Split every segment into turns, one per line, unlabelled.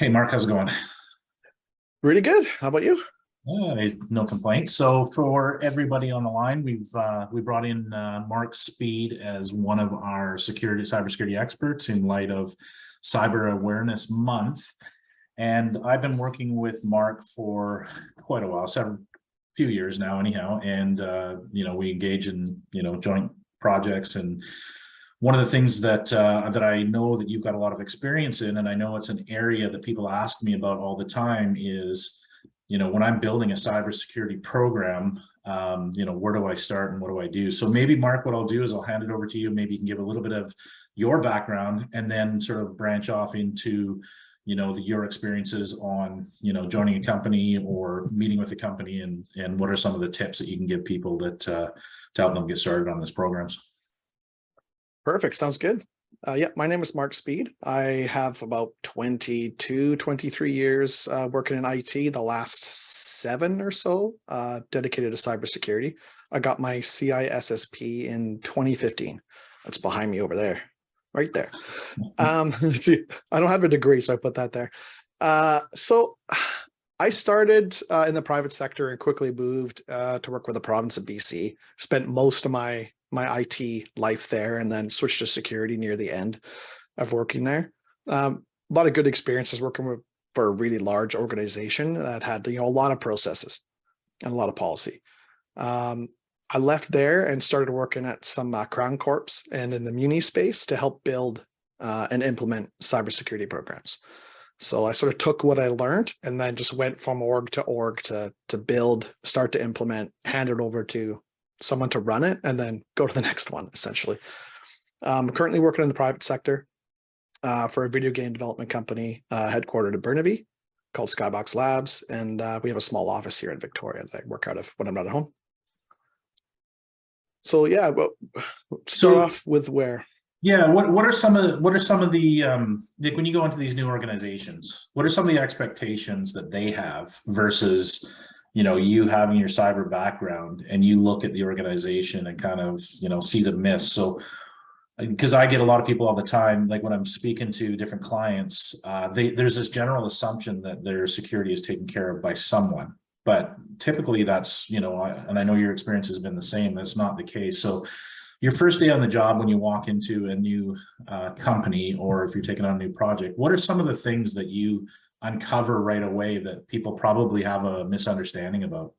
Hey, Mark, how's it going?
Really good. How about you?
No complaints. So for everybody on the line, we brought in Marc Speed as one of our cybersecurity experts in light of Cyber Awareness Month. And I've been working with Mark for quite a while, several few years now, anyhow. And we engage in joint projects. And one of the things that I know that you've got a lot of experience in, and I know it's an area that people ask me about all the time, is when I'm building a cybersecurity program, where do I start and what do I do? So maybe, Mark, what I'll do is I'll hand it over to you. Maybe you can give a little bit of your background and then sort of branch off into, your experiences on, joining a company or meeting with a company, and what are some of the tips that you can give people that to help them get started on these programs.
Perfect. Sounds good. Yeah, my name is Marc Speed. I have about 22, 23 years working in IT, the last 7 or so dedicated to cybersecurity. I got my CISSP in 2015. That's behind me over there, right there. See, I don't have a degree, so I put that there. So I started in the private sector and quickly moved to work with the province of BC. Spent most of my IT life there, and then switched to security near the end of working there. A lot of good experiences working for a really large organization that had a lot of processes and a lot of policy. I left there and started working at some Crown Corps and in the muni space to help build and implement cybersecurity programs. So I sort of took what I learned and then just went from org to build, start to implement, hand it over to someone to run it, and then go to the next one, essentially. I'm currently working in the private sector for a video game development company headquartered in Burnaby called Skybox Labs. And we have a small office here in Victoria that I work out of when I'm not at home. So yeah, well, start off with where.
Yeah, what are some of the like when you go into these new organizations, what are some of the expectations that they have versus you having your cyber background, and you look at the organization and kind of see the miss? So because I get a lot of people all the time, like when I'm speaking to different clients, there's this general assumption that their security is taken care of by someone, but typically that's and I know your experience has been the same, that's not the case. So your first day on the job, when you walk into a new company, or if you're taking on a new project, what are some of the things that you uncover right away that people probably have a misunderstanding about?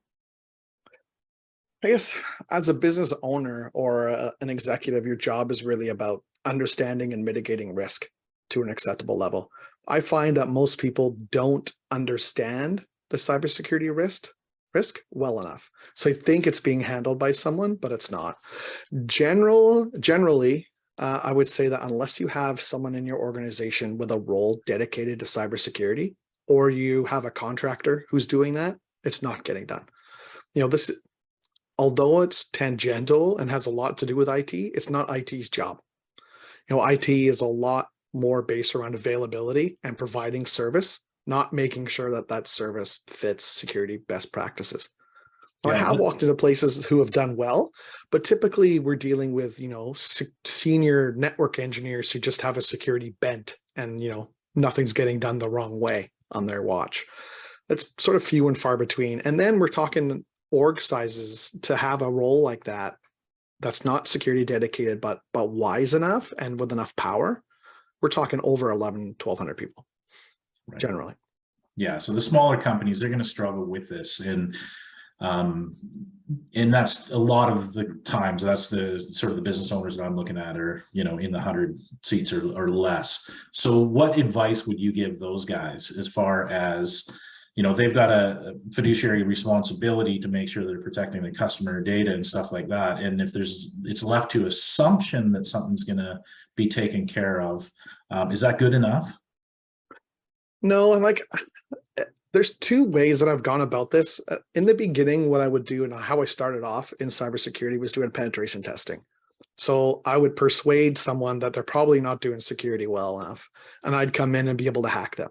I guess as a business owner or an executive, your job is really about understanding and mitigating risk to an acceptable level. I find that most people don't understand the cybersecurity risk well enough. So I think it's being handled by someone, but it's not. Generally, I would say that unless you have someone in your organization with a role dedicated to cybersecurity, or you have a contractor who's doing that, it's not getting done. Although it's tangential and has a lot to do with IT, it's not IT's job. IT is a lot more based around availability and providing service, not making sure that that service fits security best practices. I have walked into places who have done well, but typically we're dealing with, senior network engineers who just have a security bent, and, nothing's getting done the wrong way on their watch. That's sort of few and far between. And then we're talking org sizes to have a role like that, that's not security dedicated, but wise enough and with enough power. We're talking over 1,100-1,200 people, right, generally.
Yeah. So the smaller companies, they're going to struggle with this. And that's a lot of the times, that's the sort of the business owners that I'm looking at are, in the 100 seats or less. So what advice would you give those guys as far as, they've got a fiduciary responsibility to make sure they're protecting the customer data and stuff like that. And if it's left to assumption that something's going to be taken care of, is that good enough?
No, and there's 2 ways that I've gone about this. In the beginning, what I would do and how I started off in cybersecurity was doing penetration testing. So I would persuade someone that they're probably not doing security well enough, and I'd come in and be able to hack them.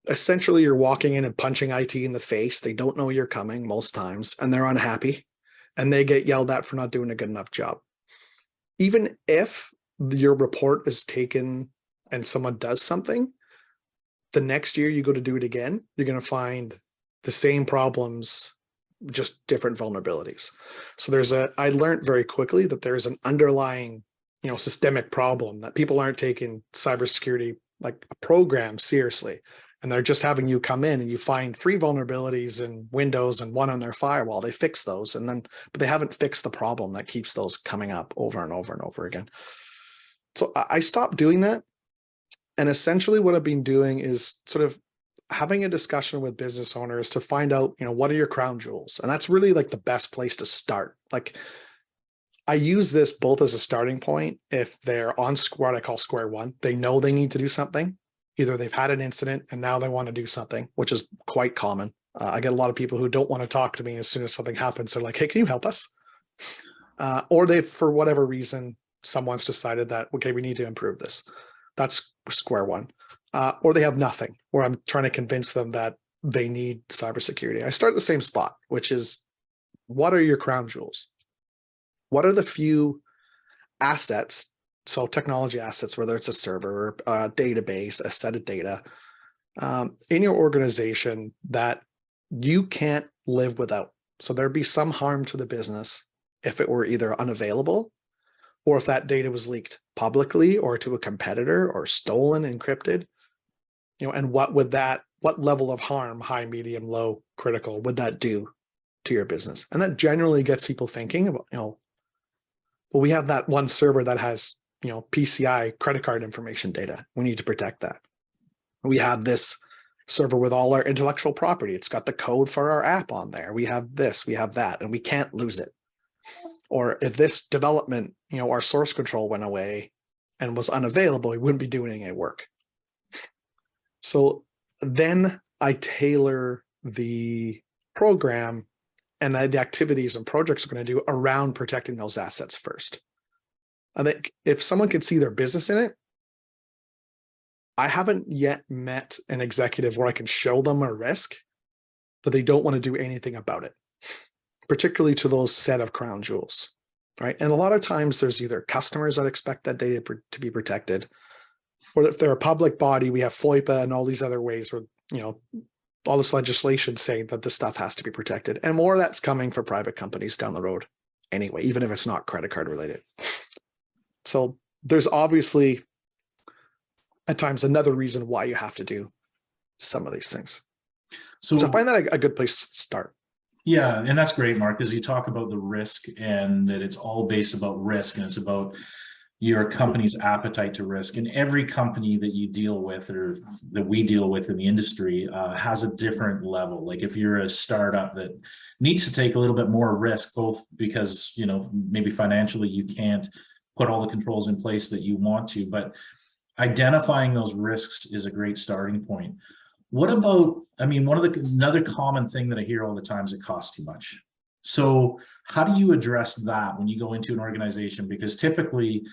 Essentially, you're walking in and punching IT in the face. They don't know you're coming most times, and they're unhappy, and they get yelled at for not doing a good enough job. Even if your report is taken and someone does something, the next year you go to do it again, you're going to find the same problems, just different vulnerabilities. So I learned very quickly that there's an underlying, systemic problem, that people aren't taking cybersecurity like a program seriously. And they're just having you come in and you find 3 vulnerabilities in Windows and 1 on their firewall. They fix those, but they haven't fixed the problem that keeps those coming up over and over and over again. So I stopped doing that. And essentially what I've been doing is sort of having a discussion with business owners to find out, what are your crown jewels? And that's really like the best place to start. Like, I use this both as a starting point. If they're on what I call square one, they know they need to do something. Either they've had an incident and now they want to do something, which is quite common. I get a lot of people who don't want to talk to me as soon as something happens. They're like, hey, can you help us? Or they, for whatever reason, someone's decided that, okay, we need to improve this. That's square one. Or they have nothing, or I'm trying to convince them that they need cybersecurity. I start at the same spot, which is, what are your crown jewels? What are the few assets, so technology assets, whether it's a server, a database, a set of data, in your organization that you can't live without? So there'd be some harm to the business if it were either unavailable, or if that data was leaked publicly or to a competitor or stolen, encrypted, and what level of harm, high, medium, low, critical, would that do to your business? And that generally gets people thinking about, well, we have that one server that has, PCI credit card information data. We need to protect that. We have this server with all our intellectual property. It's got the code for our app on there. We have this, we have that, and we can't lose it. Or if this development, our source control went away and was unavailable, we wouldn't be doing any work. So then I tailor the program and the activities and projects we're going to do around protecting those assets first. I think if someone could see their business in it, I haven't yet met an executive where I can show them a risk that they don't want to do anything about it, particularly to those set of crown jewels, right? And a lot of times there's either customers that expect that data to be protected, or if they're a public body, we have FOIPA and all these other ways where, all this legislation saying that this stuff has to be protected. And more of that's coming for private companies down the road anyway, even if it's not credit card related. So there's obviously at times another reason why you have to do some of these things. So I find that a good place to start.
Yeah, and that's great, Mark, as you talk about the risk and that it's all based about risk, and it's about your company's appetite to risk. And every company that you deal with, or that we deal with in the industry, has a different level. Like if you're a startup that needs to take a little bit more risk, both because, maybe financially you can't put all the controls in place that you want to, but identifying those risks is a great starting point. What about, another common thing that I hear all the time is it costs too much. So how do you address that when you go into an organization? Because typically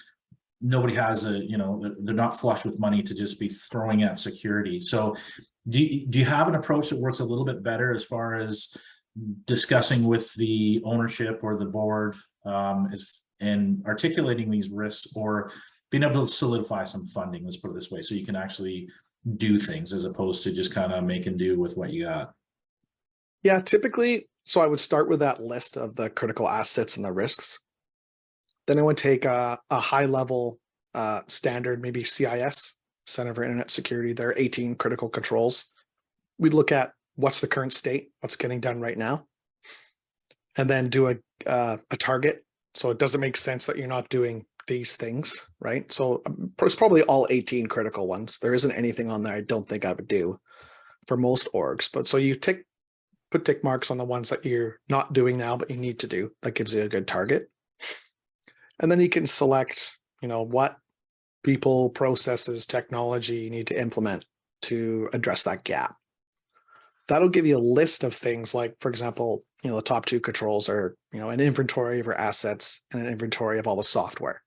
nobody has they're not flush with money to just be throwing at security. So do you have an approach that works a little bit better as far as discussing with the ownership or the board and articulating these risks, or being able to solidify some funding, let's put it this way, so you can actually do things as opposed to just kind of make and do with what you got?
Yeah, typically, so I would start with that list of the critical assets and the risks. Then I would take a high level standard, maybe CIS, Center for Internet Security, there are 18 critical controls. We'd look at what's the current state, what's getting done right now, and then do a target. So it doesn't make sense that you're not doing these things, right? So it's probably all 18 critical ones. There isn't anything on there I don't think I would do for most orgs. But so you put tick marks on the ones that you're not doing now, but you need to do. That gives you a good target. And then you can select, what people, processes, technology you need to implement to address that gap. That'll give you a list of things like, for example, the top 2 controls are, an inventory of your assets and an inventory of all the software.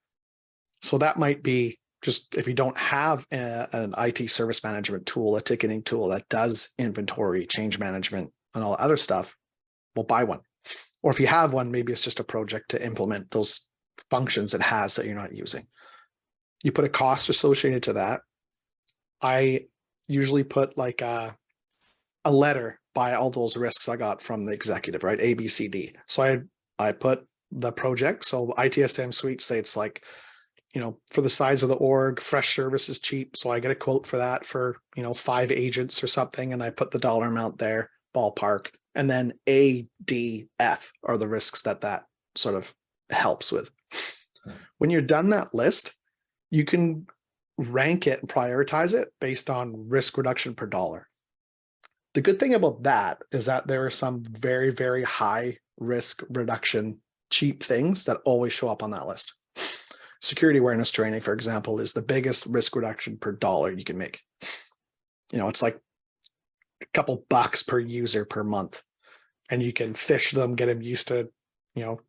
So that might be just, if you don't have an IT service management tool, a ticketing tool that does inventory, change management, and all the other stuff, we'll buy one. Or if you have one, maybe it's just a project to implement those functions it has that you're not using. You put a cost associated to that. I usually put like a letter by all those risks I got from the executive, right? A, B, C, D. So I put the project. So ITSM suite, say it's like, for the size of the org, fresh service is cheap. So I get a quote for that for, 5 agents or something. And I put the dollar amount there, ballpark. And then A, D, F are the risks that sort of helps with. When you're done that list, you can rank it and prioritize it based on risk reduction per dollar. The good thing about that is that there are some very, very high risk reduction, cheap things that always show up on that list. Security awareness training, for example, is the biggest risk reduction per dollar you can make. It's like a couple bucks per user per month, and you can fish them, get them used to,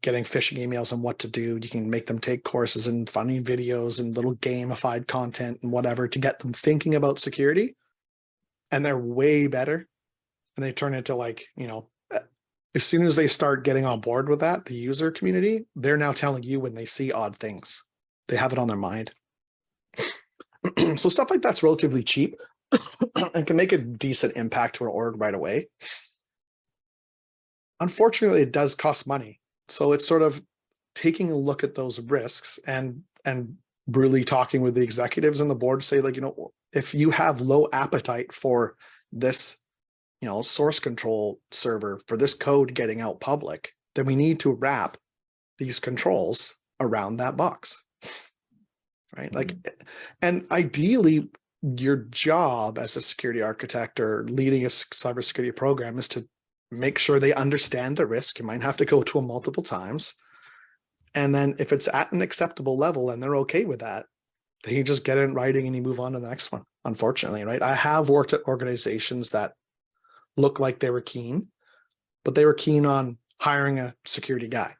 getting phishing emails and what to do. You can make them take courses and funny videos and little gamified content and whatever to get them thinking about security. And they're way better. And they turn into like, as soon as they start getting on board with that, the user community, they're now telling you when they see odd things. They have it on their mind. So stuff like that's relatively cheap and can make a decent impact to an org right away. Unfortunately, it does cost money. So it's sort of taking a look at those risks and really talking with the executives and the board to say, like, if you have low appetite for this, source control server, for this code getting out public, then we need to wrap these controls around that box. Right? Like, and ideally, your job as a security architect or leading a cybersecurity program is to make sure they understand the risk. You might have to go to them multiple times. And then if it's at an acceptable level and they're okay with that, then you just get it in writing and you move on to the next one, unfortunately, right? I have worked at organizations that look like they were keen, but they were keen on hiring a security guy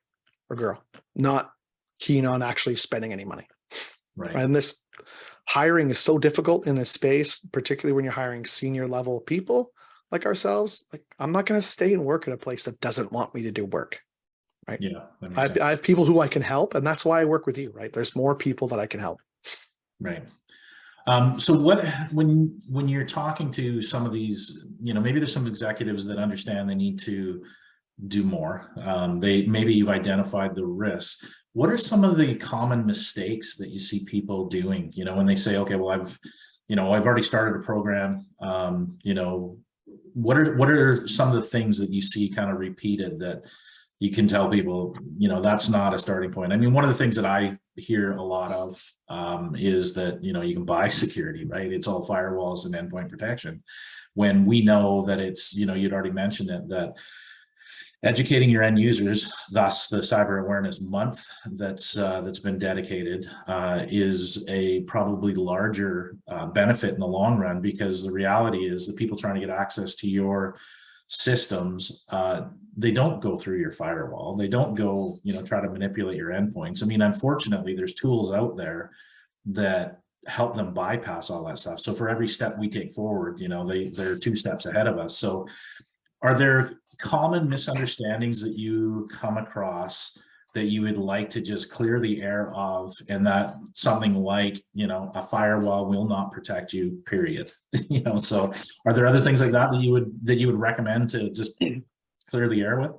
or girl, not keen on actually spending any money.
Right.
And this hiring is so difficult in this space, particularly when you're hiring senior level people like ourselves. Like, I'm not going to stay and work at a place that doesn't want me to do work. Right.
Yeah.
I have people who I can help, and that's why I work with you, right? There's more people that I can help.
Right. So when you're talking to some of these, maybe there's some executives that understand they need to do more. Maybe you've identified the risks. What are some of the common mistakes that you see people doing? When they say, okay, well, I've already started a program. What are some of the things that you see kind of repeated that you can tell people, that's not a starting point? I mean, one of the things that I hear a lot of is that, you can buy security, right? It's all firewalls and endpoint protection. When we know that it's, you'd already mentioned it, that educating your end users, thus the Cyber Awareness Month that's been dedicated, is a probably larger benefit in the long run, because the reality is the people trying to get access to your systems, they don't go through your firewall. They don't go, try to manipulate your endpoints. I mean, unfortunately, there's tools out there that help them bypass all that stuff. So for every step we take forward, they're 2 steps ahead of us. So are there common misunderstandings that you come across that you would like to just clear the air of, and that something like, a firewall will not protect you, period? So are there other things like that that you would recommend to just clear the air with?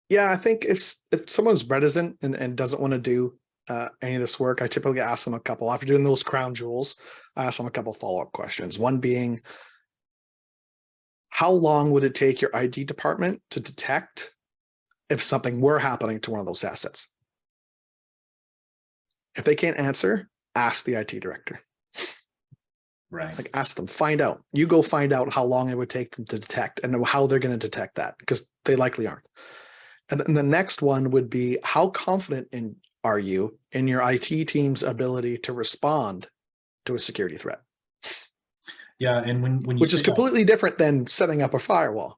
Yeah, I think if someone's reticent and doesn't want to do any of this work, I typically ask them a couple. After doing those crown jewels, I ask them a couple follow-up questions. One being, how long would it take your IT department to detect if something were happening to one of those assets? If they can't answer, ask the IT director.
Right.
Like, ask them, find out. You go find out how long it would take them to detect and how they're going to detect that, because they likely aren't. And then the next one would be, how confident are you in your IT team's ability to respond to a security threat?
Yeah, and when you
which is completely different than setting up a firewall.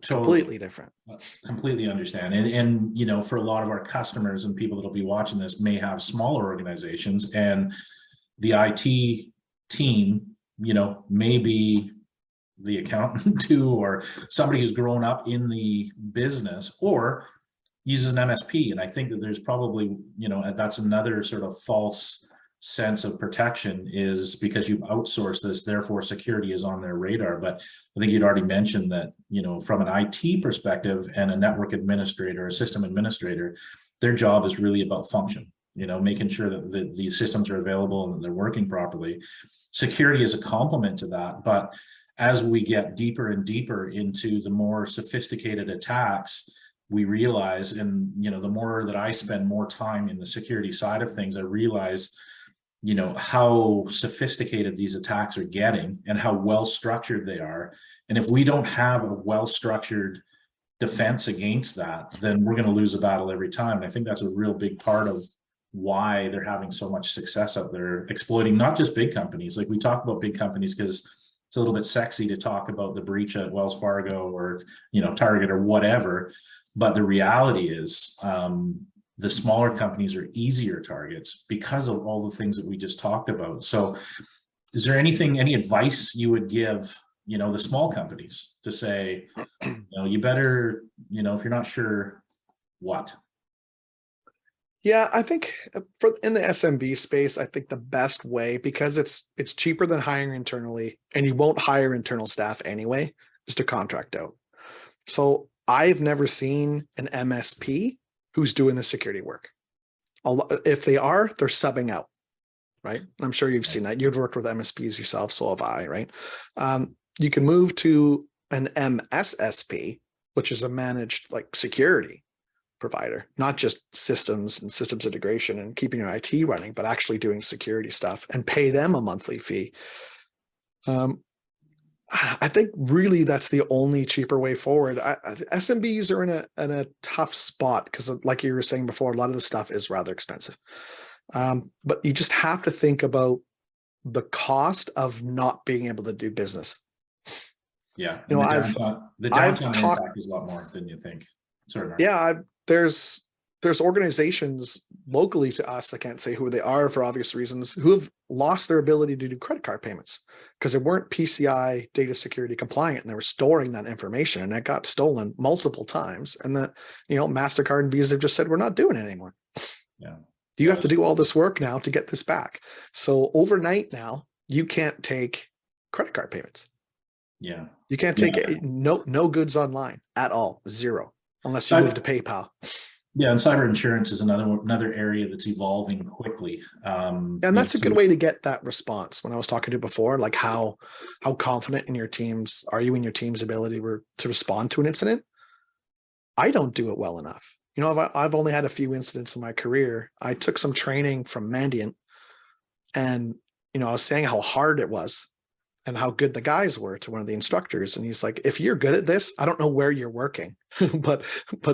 Totally.
Completely different.
Completely understand. And for a lot of our customers and people that'll be watching this may have smaller organizations, and the IT team, may be the accountant too, or somebody who's grown up in the business or uses an MSP. And I think that there's probably, that's another sort of false sense of protection is because you've outsourced this, therefore security is on their radar. But I think you'd already mentioned that, you know, from an IT perspective and a network administrator, a system administrator, their job is really about function, you know, making sure that the systems are available and that they're working properly. Security is a complement to that. But as we get deeper and deeper into the more sophisticated attacks, we realize, and, you know, the more that I spend more time in the security side of things, I realize, you know, how sophisticated these attacks are getting and how well structured they are. And if we don't have a well-structured defense against that, then we're going to lose a battle every time. And I think that's a real big part of why they're having so much success out there, exploiting not just big companies. Like, we talk about big companies because it's a little bit sexy to talk about the breach at Wells Fargo or, you know, Target or whatever. But the reality is, the smaller companies are easier targets because of all the things that we just talked about. So is there any advice you would give, you know, the small companies to say, you know, you better, you know, if you're not sure what?
Yeah, I think in the SMB space, I think the best way, because it's cheaper than hiring internally, and you won't hire internal staff anyway, is to contract out. So I've never seen an MSP who's doing the security work. If they are, they're subbing out, right? I'm sure you've seen that. You've worked with MSPs yourself, so have I, right? You can move to an MSSP, which is a managed like security provider, not just systems and systems integration and keeping your IT running, but actually doing security stuff and pay them a monthly fee. I think really that's the only cheaper way forward. SMBs are in a tough spot because, like you were saying before, a lot of the stuff is rather expensive. But you just have to think about the cost of not being able to do business.
Yeah,
you know,
I've talked is a lot more than you think. Sorry, Mark.
Yeah, there's organizations locally to us, I can't say who they are for obvious reasons, who have lost their ability to do credit card payments because they weren't PCI data security compliant, and they were storing that information, and it got stolen multiple times. And that, you know, MasterCard and Visa have just said, we're not doing it anymore.
Yeah.
You have to do all this work now to get this back. So overnight now, you can't take credit card payments.
Yeah.
You can't take no goods online at all, zero, unless you move to PayPal.
Yeah, and cyber insurance is another area that's evolving quickly.
And that's a good way to get that response. When I was talking to you before, like how confident in your teams are you in your team's ability to respond to an incident? I don't do it well enough. You know, I've only had a few incidents in my career. I took some training from Mandiant, and, you know, I was saying how hard it was and how good the guys were to one of the instructors. And he's like, if you're good at this, I don't know where you're working, but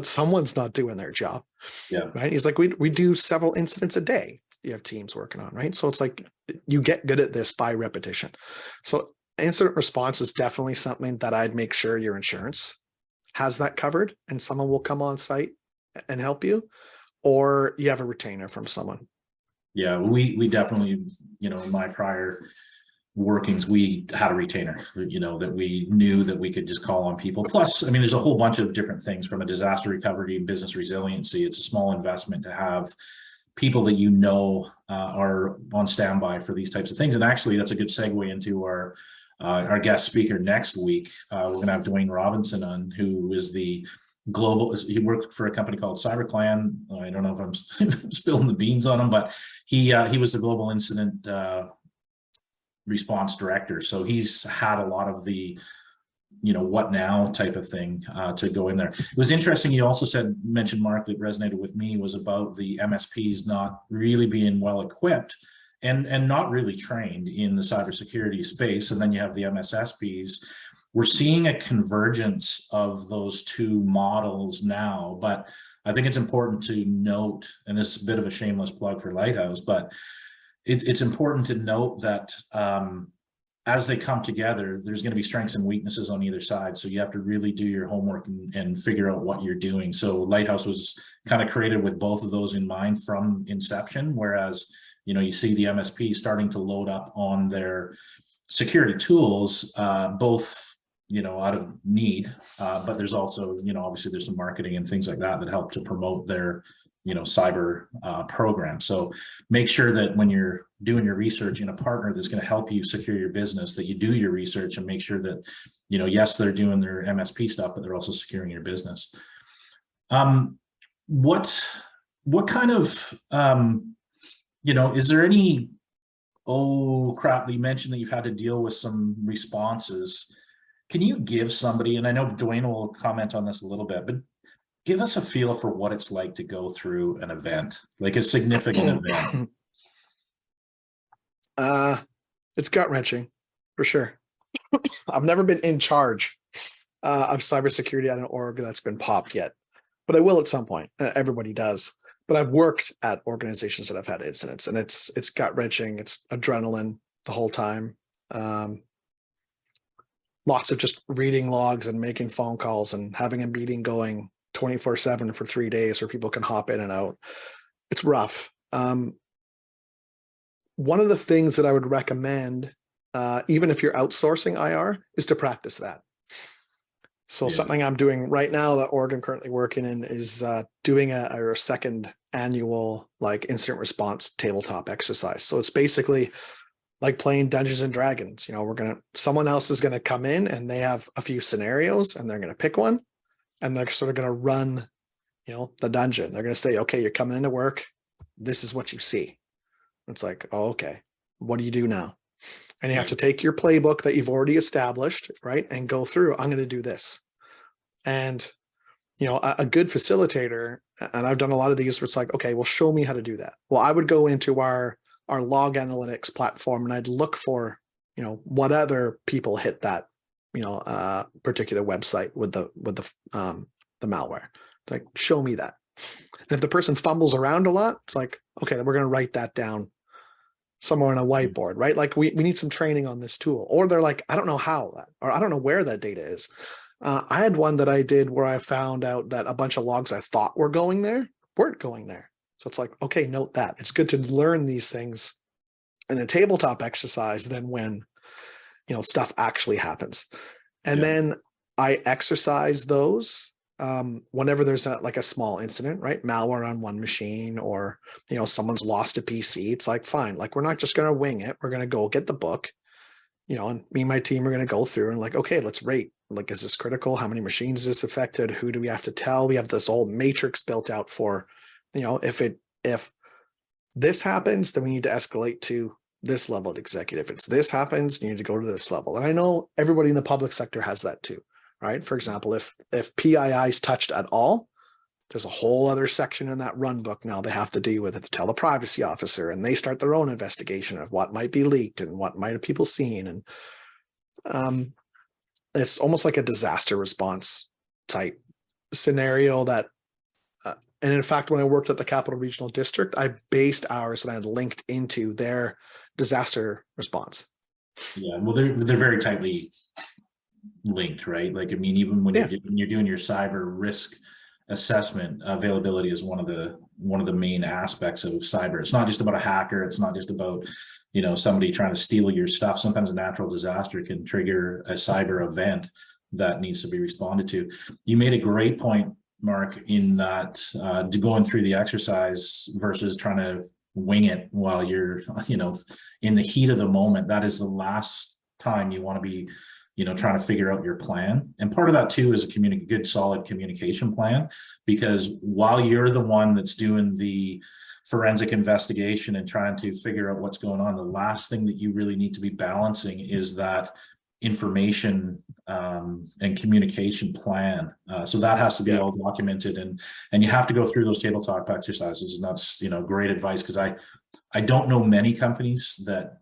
someone's not doing their job.
Yeah.
Right. He's like, we do several incidents a day. You have teams working on, right? So it's like, you get good at this by repetition. So incident response is definitely something that I'd make sure your insurance has that covered, and someone will come on site and help you, or you have a retainer from someone.
Yeah, we definitely, you know, in my prior workings, we had a retainer, you know, that we knew that we could just call on people. Plus, I mean, there's a whole bunch of different things from a disaster recovery and business resiliency. It's a small investment to have people that, you know, are on standby for these types of things. And actually, that's a good segue into our guest speaker next week. We're going to have Dwayne Robinson on, who is the global, he worked for a company called CyberClan. I don't know if I'm spilling the beans on him, but he was the global incident response director. So he's had a lot of the, you know, what now type of thing to go in there. It was interesting. You also mentioned, Mark, that resonated with me was about the MSPs not really being well equipped and not really trained in the cybersecurity space. And then you have the MSSPs. We're seeing a convergence of those two models now, but I think it's important to note, and this is a bit of a shameless plug for Lighthouse, but it's important to note that as they come together, there's going to be strengths and weaknesses on either side. So you have to really do your homework and figure out what you're doing. So Lighthouse was kind of created with both of those in mind from inception, whereas, you know, you see the MSP starting to load up on their security tools, both, you know, out of need, but there's also, you know, obviously there's some marketing and things like that that help to promote their, cyber program. So make sure that when you're doing your research in a partner that's going to help you secure your business, that you do your research and make sure that, yes, they're doing their MSP stuff, but they're also securing your business. What kind of, is there any, oh crap, you mentioned that you've had to deal with some responses. Can you give somebody, and I know Dwayne will comment on this a little bit, but give us a feel for what it's like to go through an event, like a significant event.
It's gut-wrenching, for sure. I've never been in charge of cybersecurity at an org that's been popped yet, but I will at some point. Everybody does. But I've worked at organizations that have had incidents, and it's gut-wrenching. It's adrenaline the whole time. Lots of just reading logs and making phone calls and having a meeting going 24/7 for 3 days where people can hop in and out. It's rough. One of the things that I would recommend, even if you're outsourcing IR, is to practice that. So something I'm doing right now that org I'm currently working in is doing a second annual incident response tabletop exercise. So it's basically like playing Dungeons and Dragons. Someone else is gonna come in and they have a few scenarios and they're gonna pick one and they're sort of gonna run, the dungeon. They're gonna say, okay, you're coming into work. This is what you see. It's like, oh, okay, what do you do now? And you have to take your playbook that you've already established, right? And go through, I'm going to do this. And, a good facilitator, and I've done a lot of these where it's like, okay, well, show me how to do that. Well, I would go into our log analytics platform and I'd look for, what other people hit that, particular website with the malware. It's like, show me that. And if the person fumbles around a lot, it's like, okay, we're going to write that down somewhere on a whiteboard, right? Like we need some training on this tool. Or they're like, I don't know how that, or I don't know where that data is. I had one that I did where I found out that a bunch of logs I thought were going there weren't going there. So it's like, okay, note that. It's good to learn these things in a tabletop exercise than when, stuff actually happens. And then I exercise those whenever there's a small incident, right? Malware on one machine, or, someone's lost a PC. It's like, fine, we're not just going to wing it. We're going to go get the book, and me and my team are going to go through and okay, let's rate. Is this critical? How many machines is this affected? Who do we have to tell? We have this old matrix built out for, if this happens, then we need to escalate to this level of executive. If this happens, you need to go to this level. And I know everybody in the public sector has that too. Right? For example, if PII is touched at all, there's a whole other section in that run book now they have to deal with it to tell the privacy officer, and they start their own investigation of what might be leaked and what might have people seen. And it's almost like a disaster response type scenario that, and in fact, when I worked at the Capital Regional District, I based ours and I had linked into their disaster response.
Yeah, well, they're very tightly linked, right? Even when you're doing your cyber risk assessment, availability is one of the main aspects of cyber. It's not just about a hacker. It's not just about somebody trying to steal your stuff. Sometimes a natural disaster can trigger a cyber event that needs to be responded to. You made a great point, Mark, in that going through the exercise versus trying to wing it while you're in the heat of the moment. That is the last time you want to be trying to figure out your plan. And part of that too is a good, solid communication plan, because while you're the one that's doing the forensic investigation and trying to figure out what's going on, the last thing that you really need to be balancing is that information and communication plan. So that has to be all documented, and you have to go through those tabletop exercises. And that's, great advice, because I don't know many companies that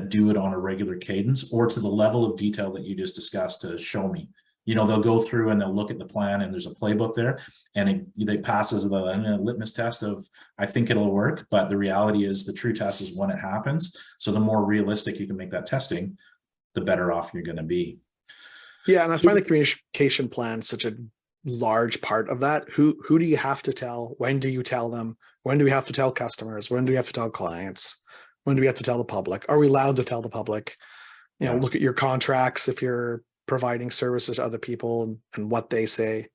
do it on a regular cadence or to the level of detail that you just discussed to show me. They'll go through and they'll look at the plan and there's a playbook there, and they passes the litmus test of, I think it'll work, but the reality is the true test is when it happens. So the more realistic you can make that testing, the better off you're going to be.
Yeah, and I find the communication plan such a large part of that. Who do you have to tell? When do you tell them? When do we have to tell customers? When do we have to tell clients? When do we have to tell the public? Are we allowed to tell the public? Look at your contracts if you're providing services to other people and what they say.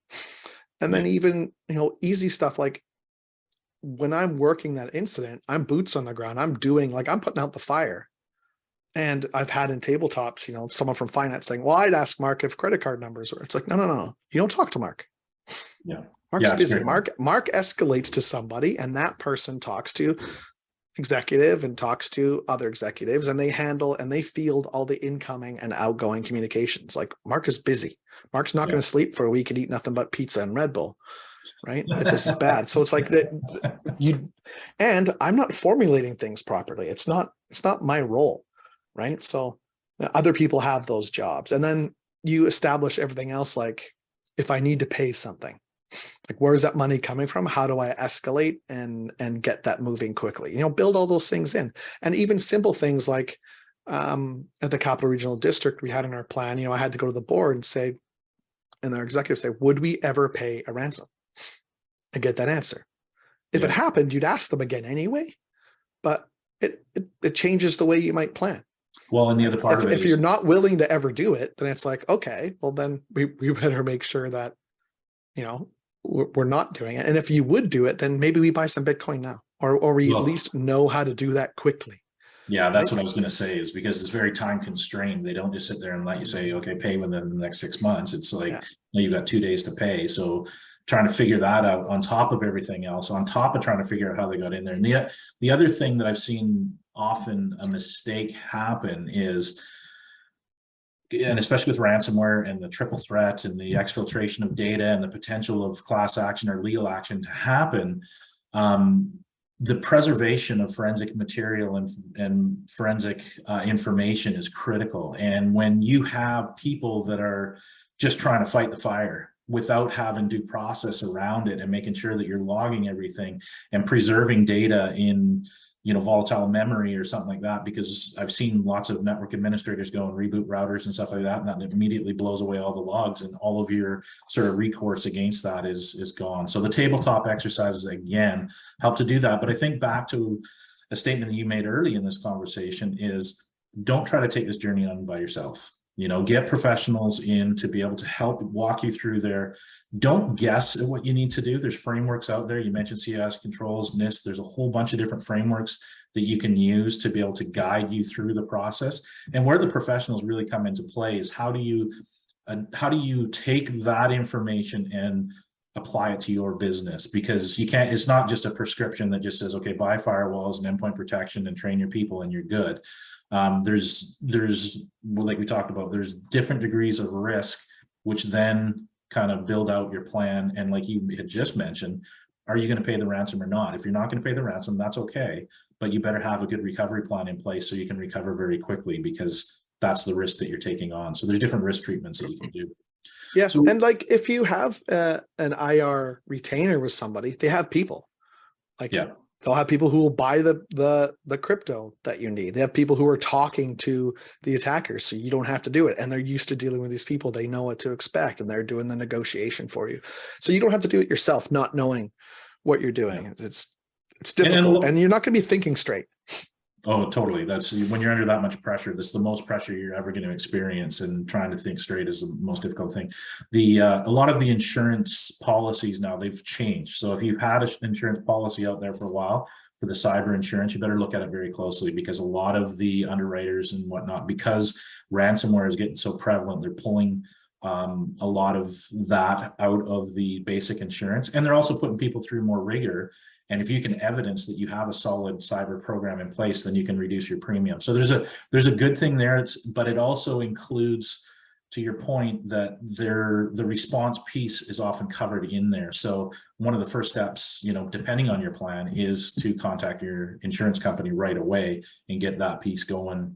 And then even, easy stuff like when I'm working that incident, I'm boots on the ground. I'm doing like I'm putting out the fire. And I've had in tabletops, someone from finance saying, well, I'd ask Mark if credit card numbers were. It's like, no. You don't talk to Mark.
Yeah.
Mark's
Yeah, it's
busy.
great.
Mark escalates to somebody, and that person talks to executive and talks to other executives, and they handle and they field all the incoming and outgoing communications. Like Mark is busy. Mark's not
Yeah.
going to sleep for a week and eat nothing but pizza and Red Bull. Right. If this is bad. So it's like that and I'm not formulating things properly. It's not my role. Right. So other people have those jobs. And then you establish everything else. Like if I need to pay something, like where is that money coming from? How do I escalate and get that moving quickly? Build all those things in. And even simple things like at the Capital Regional District, we had in our plan, I had to go to the board and say, and their executives say, would we ever pay a ransom? And get that answer. If it happened, you'd ask them again anyway, but it changes the way you might plan.
Well, and the other part of it
if you're not willing to ever do it, then it's like, okay, well then we better make sure that, we're not doing it. And if you would do it, then maybe we buy some Bitcoin now, or we at least know how to do that quickly.
Yeah, that's what I was going to say, is because it's very time constrained. They don't just sit there and let you say, okay, pay within the next 6 months. It's like, you've got 2 days to pay. So trying to figure that out on top of everything else, on top of trying to figure out how they got in there. And the other thing that I've seen often a mistake happen is, and especially with ransomware and the triple threat and the exfiltration of data and the potential of class action or legal action to happen, the preservation of forensic material and forensic information is critical. And when you have people that are just trying to fight the fire without having due process around it and making sure that you're logging everything and preserving data in volatile memory or something like that, because I've seen lots of network administrators go and reboot routers and stuff like that, and that immediately blows away all the logs, and all of your sort of recourse against that is gone. So the tabletop exercises, again, help to do that. But I think back to a statement that you made early in this conversation is, don't try to take this journey on by yourself. Get professionals in to be able to help walk you through there. Don't guess at what you need to do. There's frameworks out there. You mentioned CIS controls, NIST. There's a whole bunch of different frameworks that you can use to be able to guide you through the process. And where the professionals really come into play is how do you take that information and apply it to your business? Because it's not just a prescription that just says, okay, buy firewalls and endpoint protection and train your people and you're good. There's like we talked about, there's different degrees of risk, which then kind of build out your plan. And like you had just mentioned, are you going to pay the ransom or not? If you're not going to pay the ransom, that's okay, but you better have a good recovery plan in place so you can recover very quickly, because that's the risk that you're taking on. So there's different risk treatments that you can do.
Yeah. So, and like if you have an IR retainer with somebody, they have people. Like they'll have people who will buy the crypto that you need. They have people who are talking to the attackers, so you don't have to do it. And they're used to dealing with these people. They know what to expect, and they're doing the negotiation for you. So you don't have to do it yourself, not knowing what you're doing. It's difficult, and you're not going to be thinking straight.
Oh, totally. That's when you're under that much pressure. That's the most pressure you're ever going to experience, and trying to think straight is the most difficult thing. A lot of the insurance policies now, they've changed. So if you've had an insurance policy out there for a while for the cyber insurance, you better look at it very closely, because a lot of the underwriters and whatnot, because ransomware is getting so prevalent, they're pulling a lot of that out of the basic insurance, and they're also putting people through more rigor. And if you can evidence that you have a solid cyber program in place, then you can reduce your premium. So there's a good thing there. But it also includes, to your point, that the response piece is often covered in there. So one of the first steps, depending on your plan, is to contact your insurance company right away and get that piece going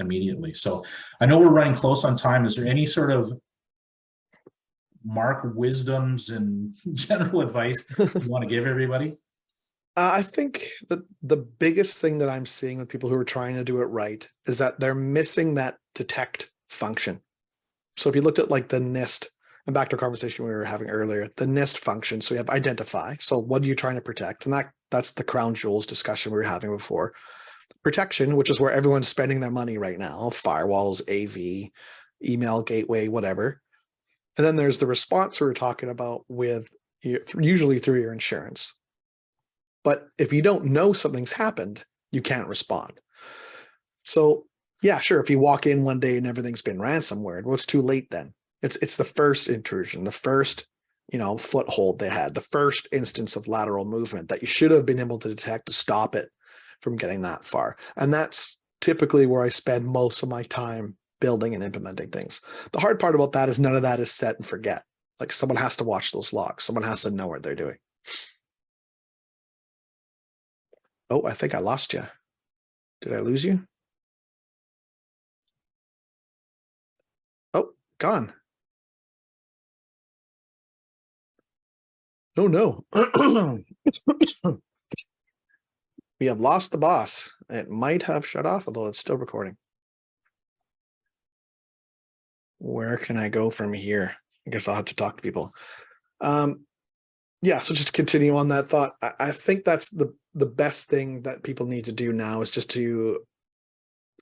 immediately. So I know we're running close on time. Is there any sort of Mark wisdoms and general advice you want to give everybody?
I think that the biggest thing that I'm seeing with people who are trying to do it right is that they're missing that detect function. So if you looked at like the NIST, and back to a conversation we were having earlier, the NIST function. So you have identify. So what are you trying to protect? And that's the crown jewels discussion we were having before. Protection, which is where everyone's spending their money right now, firewalls, AV, email gateway, whatever. And then there's the response we were talking about with usually through your insurance. But if you don't know something's happened, you can't respond. So yeah, sure, if you walk in one day and everything's been ransomware, well, it's too late then. It's the first intrusion, the first, foothold they had, the first instance of lateral movement that you should have been able to detect to stop it from getting that far. And that's typically where I spend most of my time building and implementing things. The hard part about that is none of that is set and forget. Like, someone has to watch those logs. Someone has to know what they're doing. Oh, I think I lost you. Did I lose you? Oh, gone. Oh no. We have lost the boss. It might have shut off, although it's still recording. Where can I go from here? I guess I'll have to talk to people. Yeah, so just to continue on that thought, I think that's the best thing that people need to do now is just to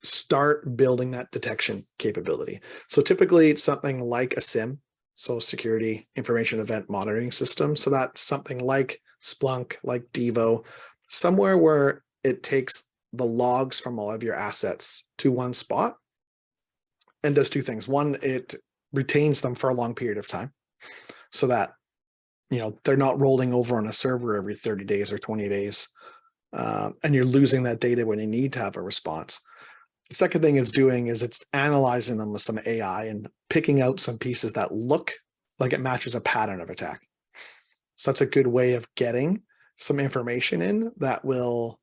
start building that detection capability. So typically it's something like a SIM, so security information event monitoring system. So that's something like Splunk, like Devo, somewhere where it takes the logs from all of your assets to one spot and does two things. One, it retains them for a long period of time so that they're not rolling over on a server every 30 days or 20 days. And you're losing that data when you need to have a response. The second thing it's doing is it's analyzing them with some AI and picking out some pieces that look like it matches a pattern of attack. So that's a good way of getting some information in that will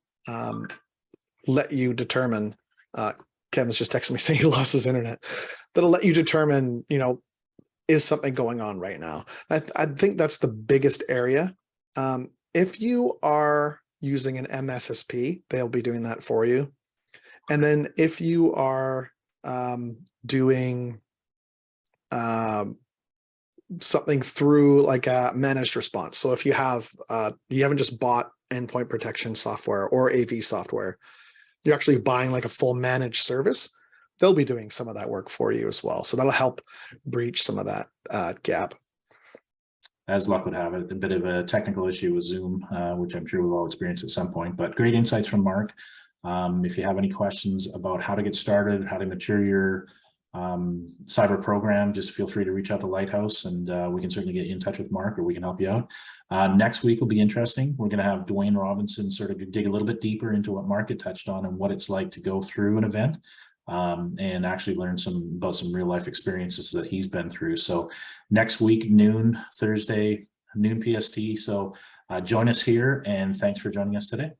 let you determine, Kevin's just texting me saying he lost his internet, that'll let you determine, is something going on right now? I think that's the biggest area. If you are using an MSSP, they'll be doing that for you. And then if you are doing something through like a managed response, so if you have you haven't just bought endpoint protection software or AV software, you're actually buying like a full managed service, they'll be doing some of that work for you as well. So that'll help breach some of that gap.
As luck would have it, a bit of a technical issue with Zoom, which I'm sure we've all experienced at some point, but great insights from Mark. If you have any questions about how to get started, how to mature your cyber program, just feel free to reach out to Lighthouse and we can certainly get you in touch with Mark or we can help you out. Next week will be interesting. We're going to have Dwayne Robinson sort of dig a little bit deeper into what Mark had touched on and what it's like to go through an event and actually learn about some real life experiences that he's been through. So next week, noon, Thursday, noon PST. So join us here and thanks for joining us today.